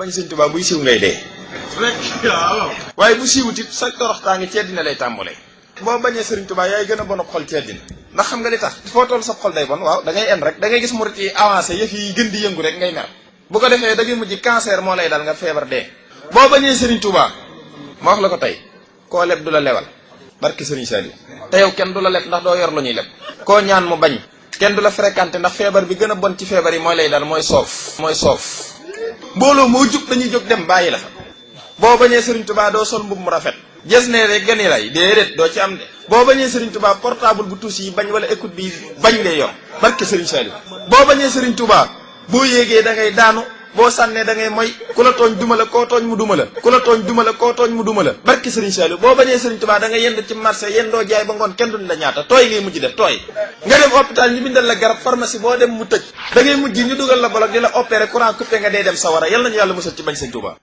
bañ sëñ Tuubaa buy siiw ngay dee waaye bu siiwut it sa toroxtaa ngi ci àddina lay tàmbalee boo bañee sëriñ Tuubaa yaay gën a bon ab xol ci àddina ndax xam nga li tax foo toll sa xol day bon waaw da ngay en rek da ngay gis murit yi avancé yëf yi gën di yëngu rek ngay mer bu ko defee da ngay mujj cancer moo lay dal nga feebar dee boo bañee sëriñ Tuubaa ma wax la ko tey koo leb du la lewal barki sëriñ Saliou te yow kenn du la leb ndax doo yor lu ñuy leb koo ñaan mu bañ kenn du la fréquenté ndax feebar bi gën a bon ci feebar yi mooy lay dal mooy soof mbooloo moo jug dañuy jóg dem bàyyi la fa boo bañee sëriñ Tuubaa doo sol mbub mu rafet gis ne rek gëni lay déedéet doo ci am de boo bañee sëriñ Tuubaa portable bu tuus yi bañ wala écoute bi bañ ngay yor barki sëriñ Saliou boo bañee sëriñ Tuubaa boo yéegee da ngay daanu boo sànnee da ngay moy ku la tooñ duma la koo tooñ mu duma la ku la tooñ duma la koo tooñ mu duma la barki sëriñ Saliou boo bañee sëriñ Tuubaa da ngay yend ci marché yendoo jaay ba ngoon kenn duñ la ñaata tooy ngay mujj def tooy nga dem hôpital ñu bindal la garab pharmacie boo dem mu tëj da ngay mujj ñu dugal la bolok di la opéré courant coupé nga dee dem sawara yal nañu yàlla musal ci bañ sëriñ Tuubaa